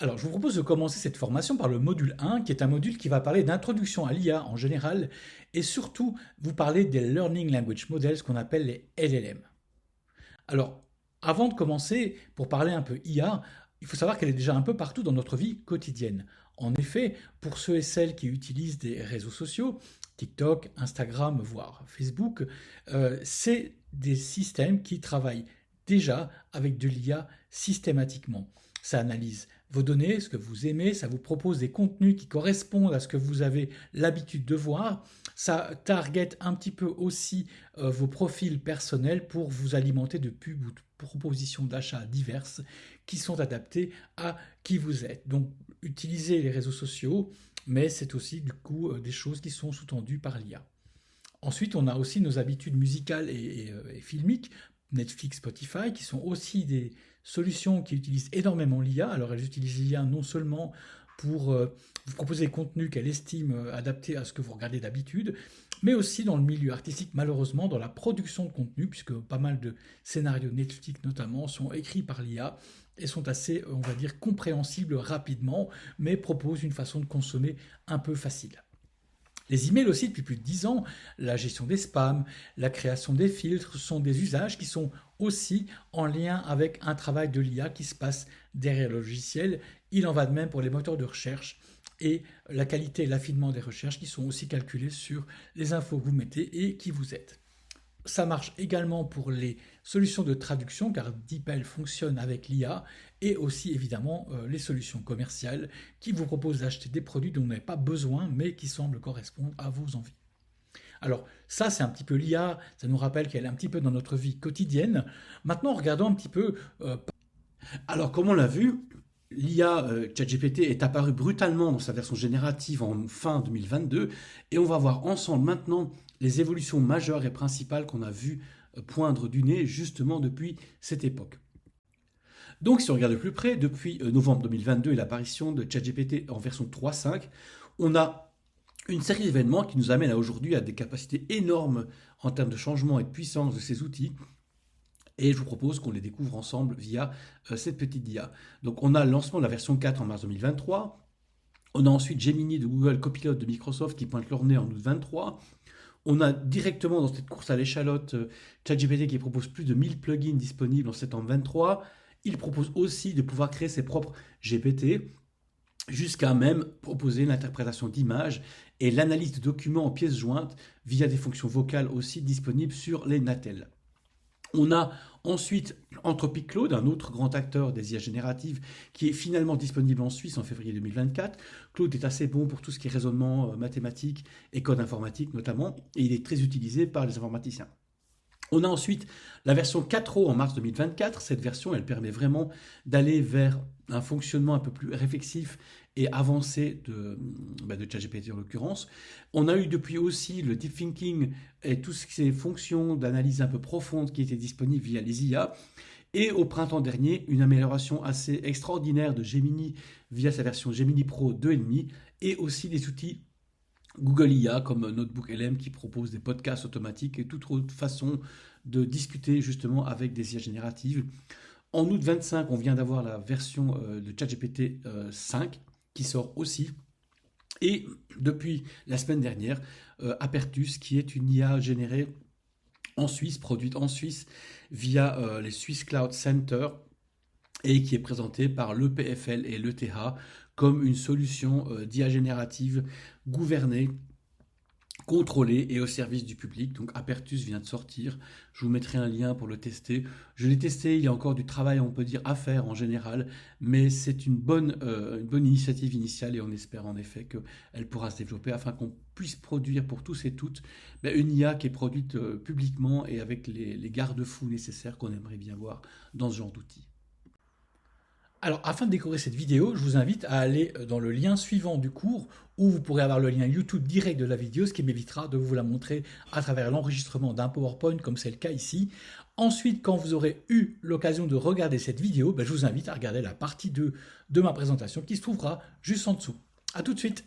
Alors, je vous propose de commencer cette formation par le module 1, qui est un module qui va parler d'introduction à l'IA en général, et surtout vous parler des Learning Language Models qu'on appelle les LLM. Alors, avant de commencer, pour parler un peu IA, il faut savoir qu'elle est déjà un peu partout dans notre vie quotidienne. En effet, pour ceux et celles qui utilisent des réseaux sociaux, TikTok, Instagram, voire Facebook, c'est des systèmes qui travaillent déjà avec de l'IA systématiquement. Ça analyse vos données, ce que vous aimez, ça vous propose des contenus qui correspondent à ce que vous avez l'habitude de voir, ça target un petit peu aussi vos profils personnels pour vous alimenter de pubs ou de propositions d'achat diverses qui sont adaptées à qui vous êtes. Donc utilisez les réseaux sociaux, mais c'est aussi du coup des choses qui sont sous-tendues par l'IA. Ensuite, on a aussi nos habitudes musicales et filmiques, Netflix, Spotify, qui sont aussi des solutions qui utilisent énormément l'IA. Alors, elles utilisent l'IA non seulement pour vous proposer des contenus qu'elle estime adaptés à ce que vous regardez d'habitude, mais aussi dans le milieu artistique, malheureusement, dans la production de contenu, puisque pas mal de scénarios Netflix notamment sont écrits par l'IA et sont assez, on va dire, compréhensibles rapidement, mais proposent une façon de consommer un peu facile. Les emails aussi, depuis plus de 10 ans, la gestion des spams, la création des filtres sont des usages qui sont aussi en lien avec un travail de l'IA qui se passe derrière le logiciel. Il en va de même pour les moteurs de recherche et la qualité et l'affinement des recherches qui sont aussi calculés sur les infos que vous mettez et qui vous aident. Ça marche également pour les solutions de traduction car DeepL fonctionne avec l'IA et aussi évidemment les solutions commerciales qui vous proposent d'acheter des produits dont vous n'avez pas besoin mais qui semblent correspondre à vos envies. Alors ça c'est un petit peu l'IA, ça nous rappelle qu'elle est un petit peu dans notre vie quotidienne. Maintenant regardons un petit peu... Alors, comme on l'a vu, l'IA ChatGPT est apparu brutalement dans sa version générative en fin 2022 et on va voir ensemble maintenant les évolutions majeures et principales qu'on a vues poindre du nez justement depuis cette époque. Donc, si on regarde de plus près, depuis novembre 2022 et l'apparition de ChatGPT en version 3.5, on a une série d'événements qui nous amènent à aujourd'hui à des capacités énormes en termes de changement et de puissance de ces outils. Et je vous propose qu'on les découvre ensemble via cette petite IA. Donc on a le lancement de la version 4 en mars 2023. On a ensuite Gemini de Google, Copilot de Microsoft qui pointe leur nez en août 23. On a directement dans cette course à l'échalote ChatGPT qui propose plus de 1000 plugins disponibles en septembre 23. Il propose aussi de pouvoir créer ses propres GPT jusqu'à même proposer l'interprétation d'images et l'analyse de documents en pièces jointes via des fonctions vocales aussi disponibles sur les Natel. On a ensuite Anthropic Claude, un autre grand acteur des IA génératives, qui est finalement disponible en Suisse en février 2024. Claude est assez bon pour tout ce qui est raisonnement mathématique et code informatique notamment, et il est très utilisé par les informaticiens. On a ensuite la version 4.0 en mars 2024. Cette version, elle permet vraiment d'aller vers un fonctionnement un peu plus réflexif et avancé de ChatGPT en l'occurrence. On a eu depuis aussi le deep thinking et toutes ces fonctions d'analyse un peu profonde qui étaient disponibles via les IA. Et au printemps dernier, une amélioration assez extraordinaire de Gemini via sa version Gemini Pro 2.5 et aussi des outils Google IA comme Notebook LM qui propose des podcasts automatiques et toute autre façon de discuter justement avec des IA génératives. En août 25, on vient d'avoir la version de ChatGPT 5 qui sort aussi. Et depuis la semaine dernière, Apertus qui est une IA générée en Suisse, produite en Suisse via les Swiss Cloud Center et qui est présentée par l'EPFL et l'ETH comme une solution d'IA générative gouvernée, contrôlée et au service du public. Donc Apertus vient de sortir, je vous mettrai un lien pour le tester. Je l'ai testé, il y a encore du travail, on peut dire, à faire en général, mais c'est une bonne initiative initiale et on espère en effet qu'elle pourra se développer afin qu'on puisse produire pour tous et toutes une IA qui est produite publiquement et avec les garde-fous nécessaires qu'on aimerait bien voir dans ce genre d'outils. Alors, afin de découvrir cette vidéo, je vous invite à aller dans le lien suivant du cours où vous pourrez avoir le lien YouTube direct de la vidéo, ce qui m'évitera de vous la montrer à travers l'enregistrement d'un PowerPoint comme c'est le cas ici. Ensuite, quand vous aurez eu l'occasion de regarder cette vidéo, je vous invite à regarder la partie 2 de ma présentation qui se trouvera juste en dessous. À tout de suite!